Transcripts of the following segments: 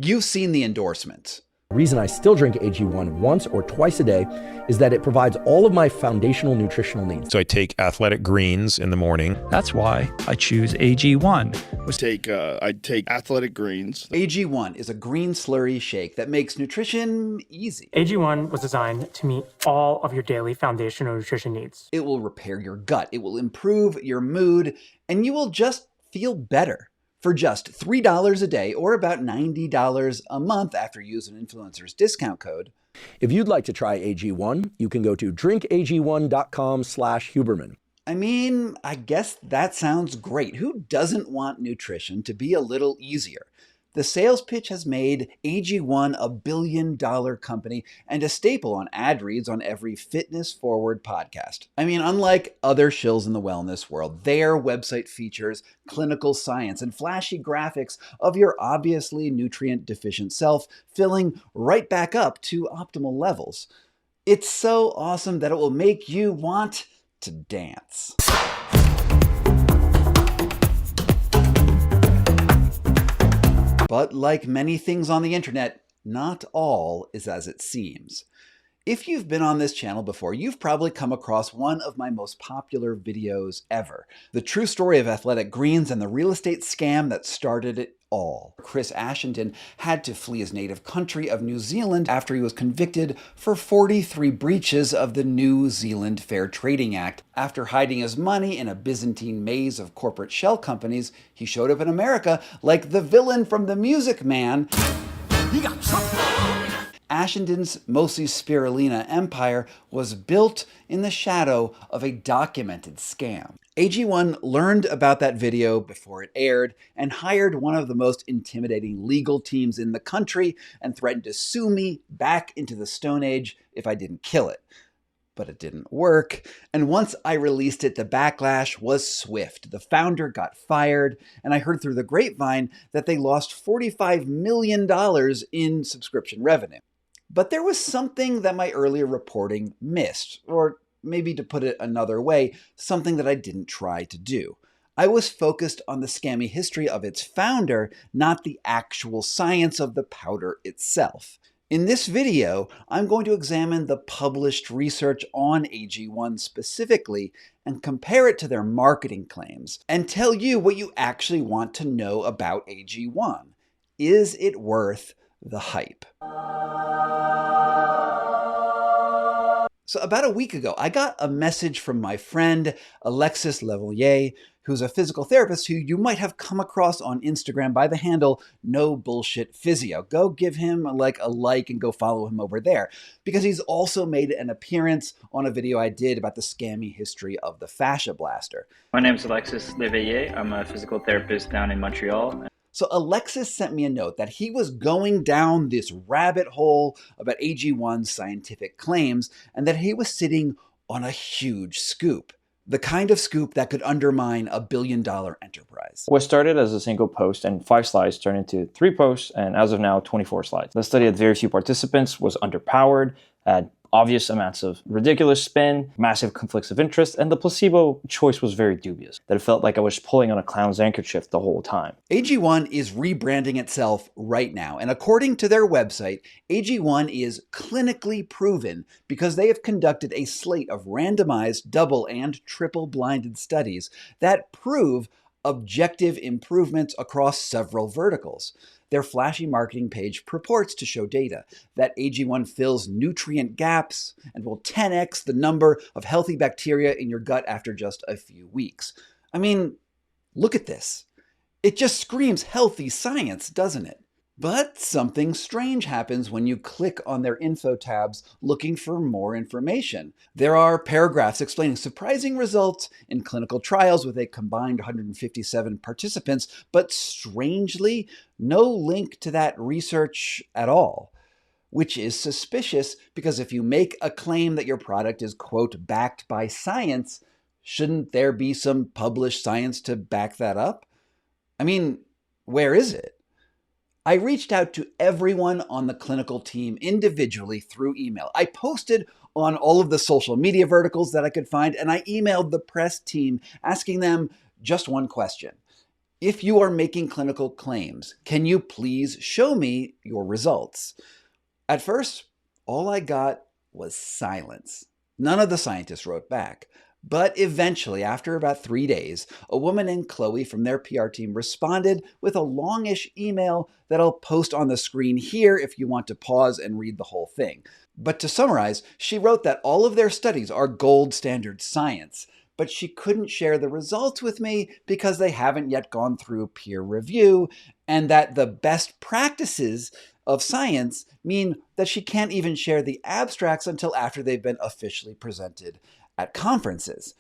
You've seen the endorsements. The reason I still drink AG1 once or twice a day is that it provides all of my foundational nutritional needs. So I take athletic greens in the morning. That's why I choose AG1. I take athletic greens. AG1 is a green slurry shake that makes nutrition easy. AG1 was designed to meet all of your daily foundational nutrition needs. It will repair your gut, it will improve your mood, and you will just feel better. For just $3 a day, or about $90 a month after you use an influencer's discount code. If you'd like to try AG1, you can go to drinkag1.com/Huberman. I mean, I guess that sounds great. Who doesn't want nutrition to be a little easier? The sales pitch has made AG1 a billion-dollar company and a staple on ad reads on every fitness-forward podcast. I mean, unlike other shills in the wellness world, their website features clinical science and flashy graphics of your obviously nutrient-deficient self filling right back up to optimal levels. It's so awesome that it will make you want to dance. But like many things on the internet, not all is as it seems. If you've been on this channel before, you've probably come across one of my most popular videos ever. The true story of athletic greens and the real estate scam that started it all. Chris Ashenden had to flee his native country of New Zealand after he was convicted for 43 breaches of the New Zealand Fair Trading Act. After hiding his money in a Byzantine maze of corporate shell companies, he showed up in America like the villain from The Music Man. He got trouble. Ashenden's mostly spirulina empire was built in the shadow of a documented scam. AG1 learned about that video before it aired and hired one of the most intimidating legal teams in the country and threatened to sue me back into the Stone Age if I didn't kill it. But it didn't work, and once I released it, the backlash was swift. The founder got fired, and I heard through the grapevine that they lost $45 million in subscription revenue. But there was something that my earlier reporting missed, or maybe to put it another way, something that I didn't try to do. I was focused on the scammy history of its founder, not the actual science of the powder itself. In this video, I'm going to examine the published research on AG1 specifically and compare it to their marketing claims and tell you what you actually want to know about AG1. Is it worth the hype? So about a week ago, I got a message from my friend Alexis Levelier, who's a physical therapist who you might have come across on Instagram by the handle No Bullshit Physio. Go give him a like and go follow him over there, because he's also made an appearance on a video I did about the scammy history of the fascia blaster. My name is Alexis Levelier. I'm a physical therapist down in Montreal. So Alexis sent me a note that he was going down this rabbit hole about AG1's scientific claims and that he was sitting on a huge scoop. The kind of scoop that could undermine a billion-dollar enterprise. What started as a single post and 5 slides turned into 3 posts and as of now 24 slides. The study had very few participants, was underpowered, had obvious amounts of ridiculous spin, massive conflicts of interest, and the placebo choice was very dubious, that it felt like I was pulling on a clown's handkerchief the whole time. AG1 is rebranding itself right now, and according to their website, AG1 is clinically proven because they have conducted a slate of randomized double and triple blinded studies that prove objective improvements across several verticals. Their flashy marketing page purports to show data that AG1 fills nutrient gaps and will 10x the number of healthy bacteria in your gut after just a few weeks. I mean, look at this. It just screams healthy science, doesn't it? But something strange happens when you click on their info tabs looking for more information. There are paragraphs explaining surprising results in clinical trials with a combined 157 participants, but strangely, no link to that research at all. Which is suspicious because if you make a claim that your product is, quote, backed by science, shouldn't there be some published science to back that up? I mean, where is it? I reached out to everyone on the clinical team individually through email. I posted on all of the social media verticals that I could find, and I emailed the press team asking them just one question. If you are making clinical claims, can you please show me your results? At first, all I got was silence. None of the scientists wrote back. But eventually, after about 3 days, a woman named Chloe from their PR team responded with a longish email that I'll post on the screen here if you want to pause and read the whole thing. But to summarize, she wrote that all of their studies are gold standard science, but she couldn't share the results with me because they haven't yet gone through peer review, and that the best practices of science mean that she can't even share the abstracts until after they've been officially presented at conferences,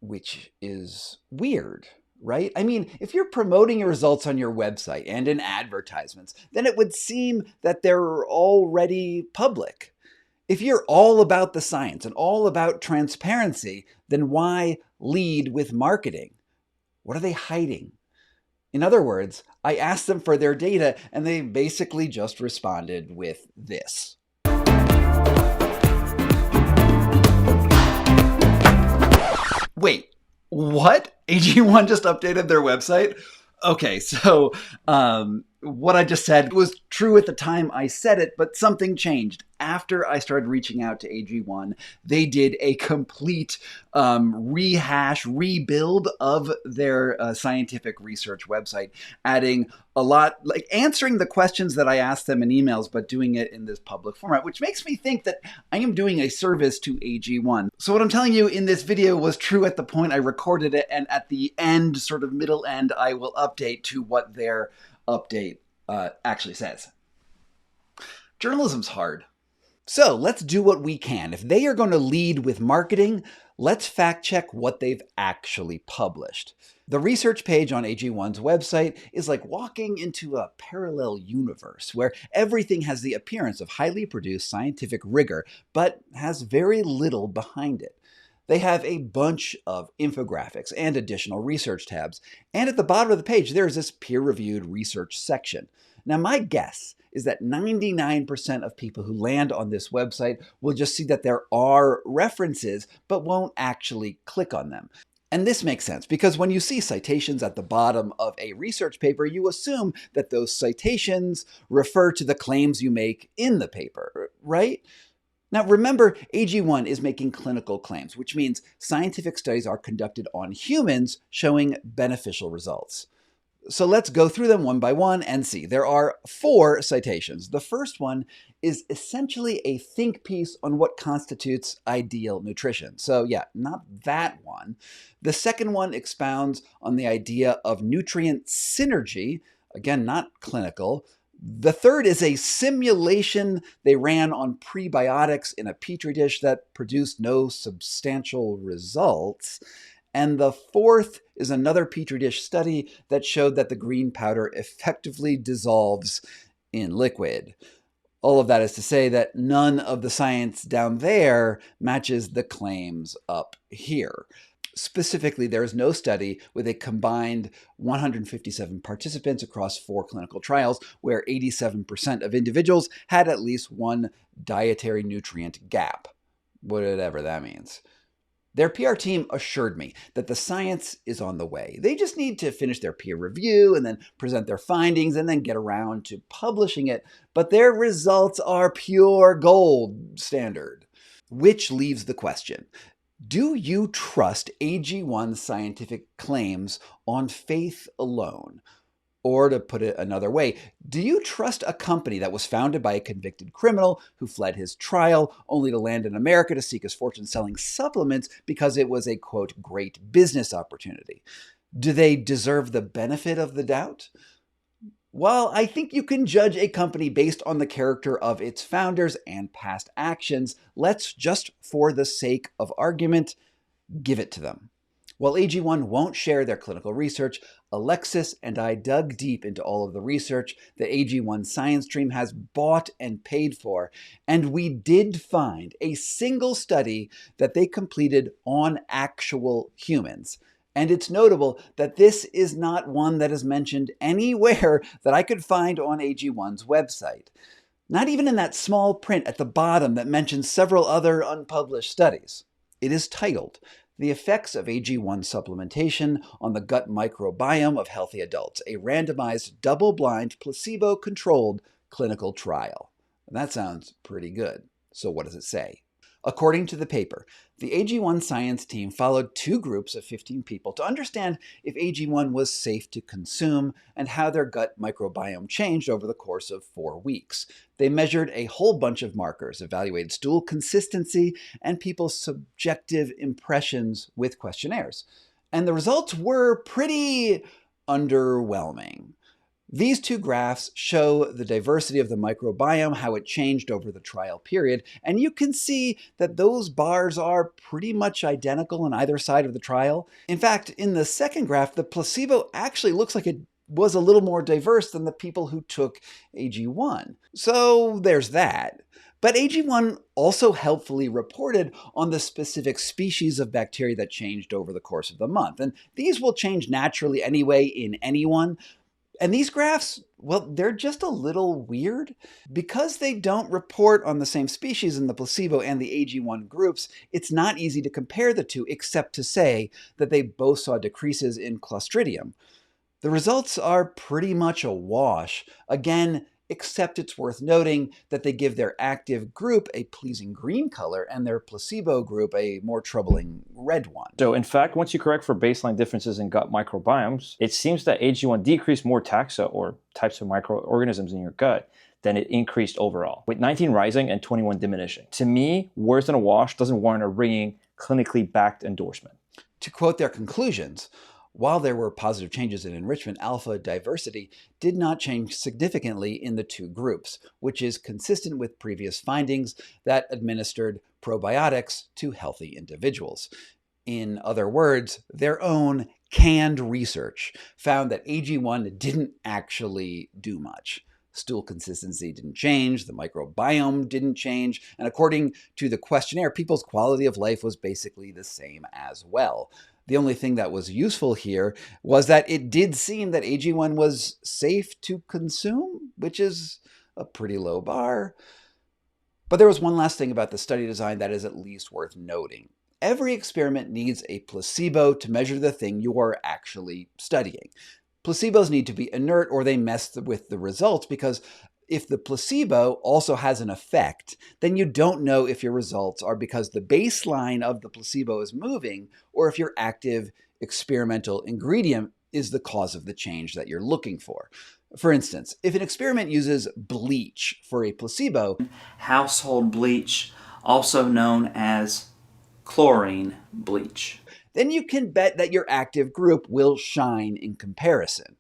which is weird, right? I mean, if you're promoting your results on your website and in advertisements, then it would seem that they're already public. If you're all about the science and all about transparency, then why lead with marketing? What are they hiding? In other words, I asked them for their data and they basically just responded with this. Wait, what? AG1 just updated their website? Okay, so what I just said was true at the time I said it, but something changed. After I started reaching out to AG1, they did a complete rebuild of their scientific research website, adding a lot, like answering the questions that I asked them in emails, but doing it in this public format, which makes me think that I am doing a service to AG1. So what I'm telling you in this video was true at the point I recorded it, and at the end, sort of middle end, I will update to what their update actually says. Journalism's hard. So let's do what we can. If they are going to lead with marketing, let's fact check what they've actually published. The research page on AG1's website is like walking into a parallel universe where everything has the appearance of highly produced scientific rigor, but has very little behind it. They have a bunch of infographics and additional research tabs. And at the bottom of the page, there is this peer-reviewed research section. Now, my guess is that 99% of people who land on this website will just see that there are references, but won't actually click on them. And this makes sense because when you see citations at the bottom of a research paper, you assume that those citations refer to the claims you make in the paper, right? Now, remember, AG1 is making clinical claims, which means scientific studies are conducted on humans showing beneficial results. So let's go through them one by one and see. There are 4 citations. The first one is essentially a think piece on what constitutes ideal nutrition. So yeah, not that one. The second one expounds on the idea of nutrient synergy, again, not clinical. The third is a simulation they ran on prebiotics in a petri dish that produced no substantial results. And the fourth is another petri dish study that showed that the green powder effectively dissolves in liquid. All of that is to say that none of the science down there matches the claims up here. Specifically, there is no study with a combined 157 participants across 4 clinical trials where 87% of individuals had at least one dietary nutrient gap, whatever that means. Their PR team assured me that the science is on the way. They just need to finish their peer review and then present their findings and then get around to publishing it. But their results are pure gold standard. Which leaves the question, do you trust AG1's scientific claims on faith alone? Or to put it another way, do you trust a company that was founded by a convicted criminal who fled his trial only to land in America to seek his fortune selling supplements because it was a, quote, great business opportunity? Do they deserve the benefit of the doubt? While I think you can judge a company based on the character of its founders and past actions, let's just, for the sake of argument, give it to them. While AG1 won't share their clinical research, Alexis and I dug deep into all of the research that AG1 science stream has bought and paid for, and we did find a single study that they completed on actual humans. And it's notable that this is not one that is mentioned anywhere that I could find on AG1's website. Not even in that small print at the bottom that mentions several other unpublished studies. It is titled, The effects of AG1 supplementation on the gut microbiome of healthy adults, a randomized, double-blind, placebo-controlled clinical trial. That sounds pretty good. So what does it say? According to the paper, the AG1 science team followed 2 groups of 15 people to understand if AG1 was safe to consume and how their gut microbiome changed over the course of 4 weeks. They measured a whole bunch of markers, evaluated stool consistency, and people's subjective impressions with questionnaires. And the results were pretty underwhelming. These 2 graphs show the diversity of the microbiome, how it changed over the trial period, and you can see that those bars are pretty much identical on either side of the trial. In fact, in the second graph, the placebo actually looks like it was a little more diverse than the people who took AG1. So there's that. But AG1 also helpfully reported on the specific species of bacteria that changed over the course of the month, and these will change naturally anyway in anyone. And these graphs, well, they're just a little weird. Because they don't report on the same species in the placebo and the AG1 groups, it's not easy to compare the 2 except to say that they both saw decreases in Clostridium. The results are pretty much a wash. Again, except it's worth noting that they give their active group a pleasing green color and their placebo group a more troubling red one. So in fact, once you correct for baseline differences in gut microbiomes, it seems that AG1 decreased more taxa, or types of microorganisms in your gut, than it increased overall, with 19 rising and 21 diminishing. To me, worse than a wash doesn't warrant a ringing, clinically backed endorsement. To quote their conclusions, while there were positive changes in enrichment, alpha diversity did not change significantly in the 2 groups, which is consistent with previous findings that administered probiotics to healthy individuals. In other words, their own canned research found that AG1 didn't actually do much. Stool consistency didn't change, the microbiome didn't change, and according to the questionnaire, people's quality of life was basically the same as well. The only thing that was useful here was that it did seem that AG1 was safe to consume, which is a pretty low bar. But there was one last thing about the study design that is at least worth noting. Every experiment needs a placebo to measure the thing you are actually studying. Placebos need to be inert or they mess with the results, because if the placebo also has an effect, then you don't know if your results are because the baseline of the placebo is moving or if your active experimental ingredient is the cause of the change that you're looking for. For instance, if an experiment uses bleach for a placebo, household bleach, also known as chlorine bleach, then you can bet that your active group will shine in comparison.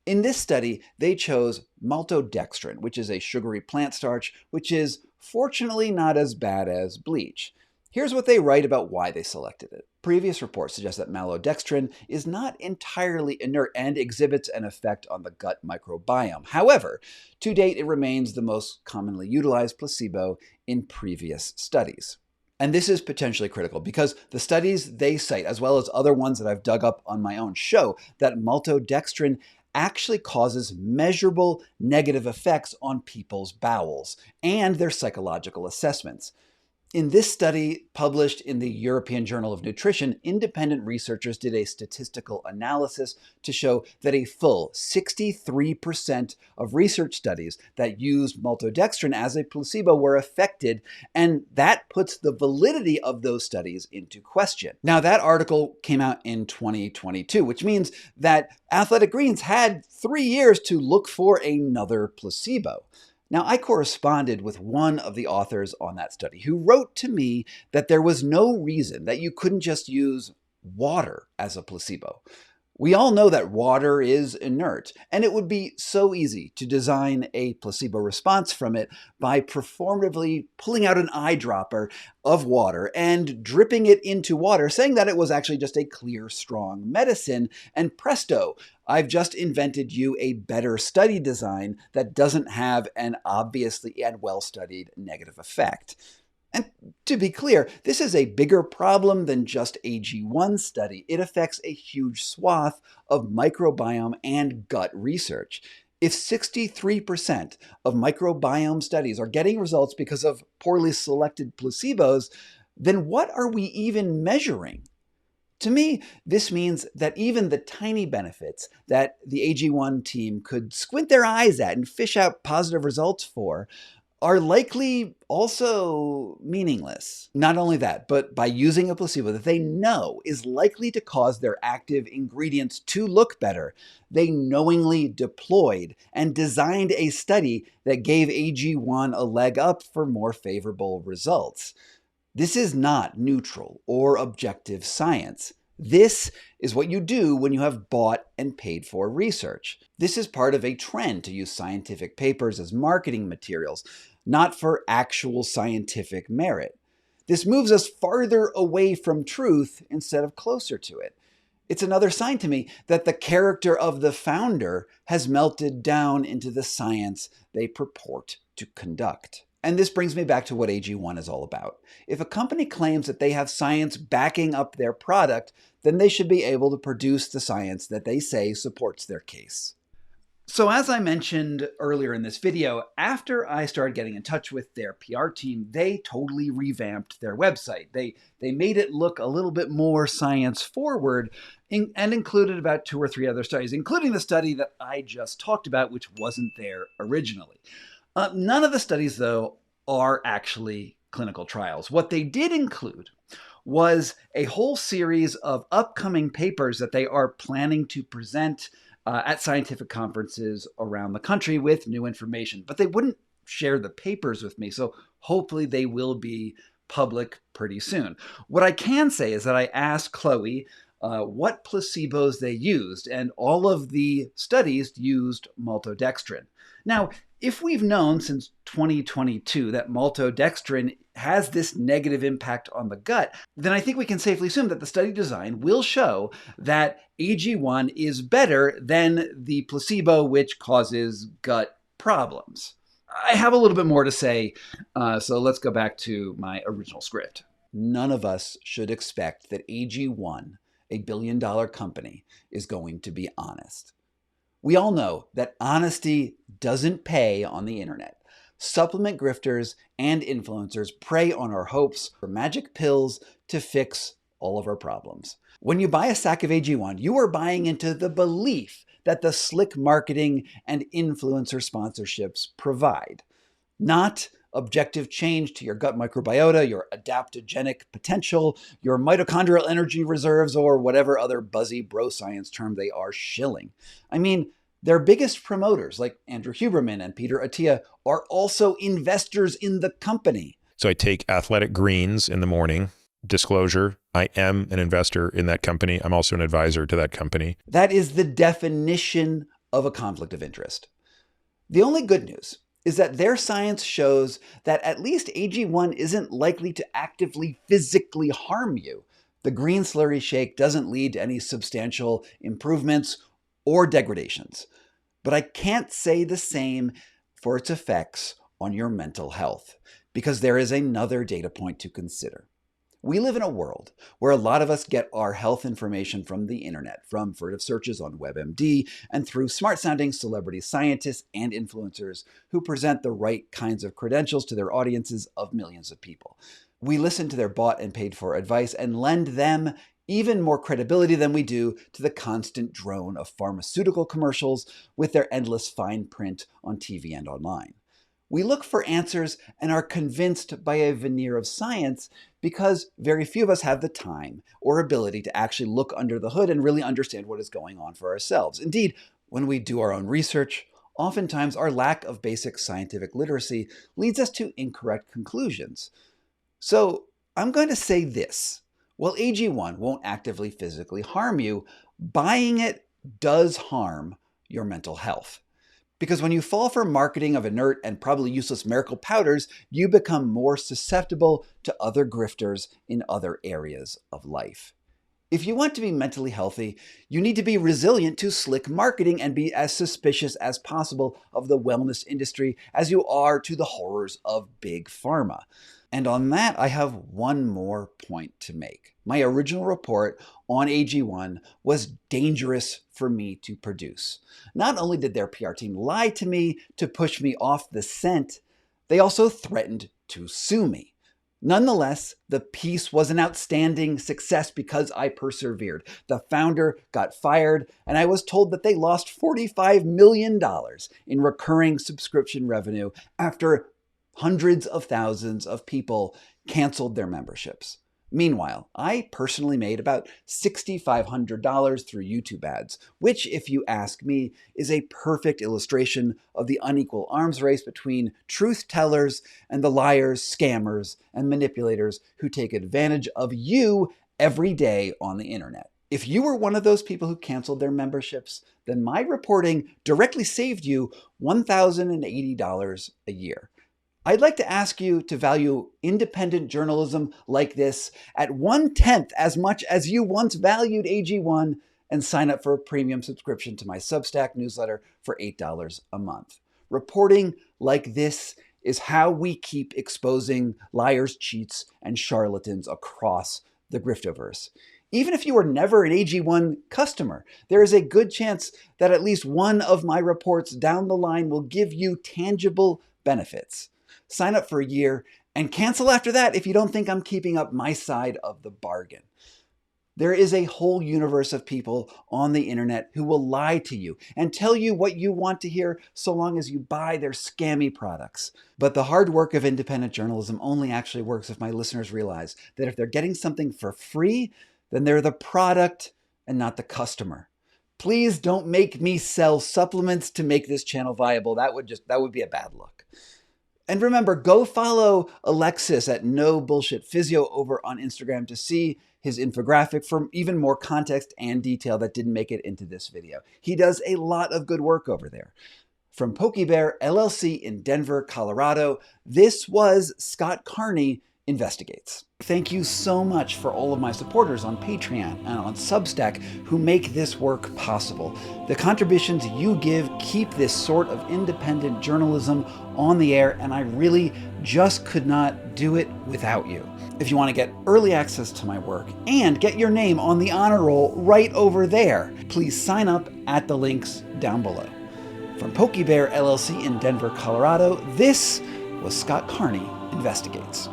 In this study, they chose maltodextrin, which is a sugary plant starch, which is fortunately not as bad as bleach. Here's what they write about why they selected it. Previous reports suggest that maltodextrin is not entirely inert and exhibits an effect on the gut microbiome. However, to date, it remains the most commonly utilized placebo in previous studies. And this is potentially critical because the studies they cite, as well as other ones that I've dug up on my own, show that maltodextrin actually causes measurable negative effects on people's bowels and their psychological assessments. In this study published in the European Journal of Nutrition, independent researchers did a statistical analysis to show that a full 63% of research studies that used maltodextrin as a placebo were affected, and that puts the validity of those studies into question. Now, that article came out in 2022, which means that Athletic Greens had 3 years to look for another placebo. Now, I corresponded with one of the authors on that study who wrote to me that there was no reason that you couldn't just use water as a placebo. We all know that water is inert, and it would be so easy to design a placebo response from it by performatively pulling out an eyedropper of water and dripping it into water, saying that it was actually just a clear, strong medicine, and presto, I've just invented you a better study design that doesn't have an obviously and well-studied negative effect. And to be clear, this is a bigger problem than just AG1 study. It affects a huge swath of microbiome and gut research. If 63% of microbiome studies are getting results because of poorly selected placebos, then what are we even measuring? To me, this means that even the tiny benefits that the AG1 team could squint their eyes at and fish out positive results for are likely also meaningless. Not only that, but by using a placebo that they know is likely to cause their active ingredients to look better, they knowingly deployed and designed a study that gave AG1 a leg up for more favorable results. This is not neutral or objective science. This is what you do when you have bought and paid for research. This is part of a trend to use scientific papers as marketing materials, not for actual scientific merit. This moves us farther away from truth instead of closer to it. It's another sign to me that the character of the founder has melted down into the science they purport to conduct. And this brings me back to what AG1 is all about. If a company claims that they have science backing up their product, then they should be able to produce the science that they say supports their case. So as I mentioned earlier in this video, after I started getting in touch with their PR team, they totally revamped their website. They made it look a little bit more science forward and included about 2 or 3 other studies, including the study that I just talked about, which wasn't there originally. None of the studies, though, are actually clinical trials. What they did include was a whole series of upcoming papers that they are planning to present at scientific conferences around the country with new information. But they wouldn't share the papers with me, so hopefully they will be public pretty soon. What I can say is that I asked Chloe what placebos they used, and all of the studies used maltodextrin. Now, if we've known since 2022 that maltodextrin has this negative impact on the gut, then I think we can safely assume that the study design will show that AG1 is better than the placebo, which causes gut problems. I have a little bit more to say, so let's go back to my original script. None of us should expect that AG1, a billion-dollar company, is going to be honest. We all know that honesty doesn't pay on the internet. Supplement grifters and influencers prey on our hopes for magic pills to fix all of our problems. When you buy a sack of AG1, you are buying into the belief that the slick marketing and influencer sponsorships provide, not objective change to your gut microbiota, your adaptogenic potential, your mitochondrial energy reserves, or whatever other buzzy bro science term they are shilling. I mean, their biggest promoters, like Andrew Huberman and Peter Attia, are also investors in the company. So I take athletic greens in the morning. Disclosure, I am an investor in that company. I'm also an advisor to that company. That is the definition of a conflict of interest. The only good news is that their science shows that at least AG1 isn't likely to actively physically harm you. The green slurry shake doesn't lead to any substantial improvements or degradations. But I can't say the same for its effects on your mental health, because there is another data point to consider. We live in a world where a lot of us get our health information from the internet, from furtive searches on WebMD, and through smart-sounding celebrity scientists and influencers who present the right kinds of credentials to their audiences of millions of people. We listen to their bought and paid for advice and lend them even more credibility than we do to the constant drone of pharmaceutical commercials with their endless fine print on TV and online. We look for answers and are convinced by a veneer of science because very few of us have the time or ability to actually look under the hood and really understand what is going on for ourselves. Indeed, when we do our own research, oftentimes our lack of basic scientific literacy leads us to incorrect conclusions. So I'm going to say this. While AG1 won't actively physically harm you, buying it does harm your mental health. Because when you fall for marketing of inert and probably useless miracle powders, you become more susceptible to other grifters in other areas of life. If you want to be mentally healthy, you need to be resilient to slick marketing and be as suspicious as possible of the wellness industry as you are to the horrors of big pharma. And on that, I have one more point to make. My original report on AG1 was dangerous for me to produce. Not only did their PR team lie to me to push me off the scent, they also threatened to sue me. Nonetheless, the piece was an outstanding success because I persevered. The founder got fired, and I was told that they lost $45 million in recurring subscription revenue after hundreds of thousands of people canceled their memberships. Meanwhile, I personally made about $6,500 through YouTube ads, which, if you ask me, is a perfect illustration of the unequal arms race between truth tellers and the liars, scammers, and manipulators who take advantage of you every day on the internet. If you were one of those people who canceled their memberships, then my reporting directly saved you $1,080 a year. I'd like to ask you to value independent journalism like this at 1/10 as much as you once valued AG1 and sign up for a premium subscription to my Substack newsletter for $8 a month. Reporting like this is how we keep exposing liars, cheats, and charlatans across the griftoverse. Even if you were never an AG1 customer, there is a good chance that at least one of my reports down the line will give you tangible benefits. Sign up for a year and cancel after that if you don't think I'm keeping up my side of the bargain. There is a whole universe of people on the internet who will lie to you and tell you what you want to hear so long as you buy their scammy products. But the hard work of independent journalism only actually works if my listeners realize that if they're getting something for free, then they're the product and not the customer. Please don't make me sell supplements to make this channel viable. That would be a bad look. And remember, go follow Alexis at No Bullshit Physio over on Instagram to see his infographic for even more context and detail that didn't make it into this video. He does a lot of good work over there. From PokeBear LLC in Denver, Colorado, this was Scott Carney Investigates. Thank you so much for all of my supporters on Patreon and on Substack who make this work possible. The contributions you give keep this sort of independent journalism on the air, and I really just could not do it without you. If you want to get early access to my work and get your name on the honor roll right over there, please sign up at the links down below. From PokeBear LLC in Denver, Colorado, this was Scott Carney Investigates.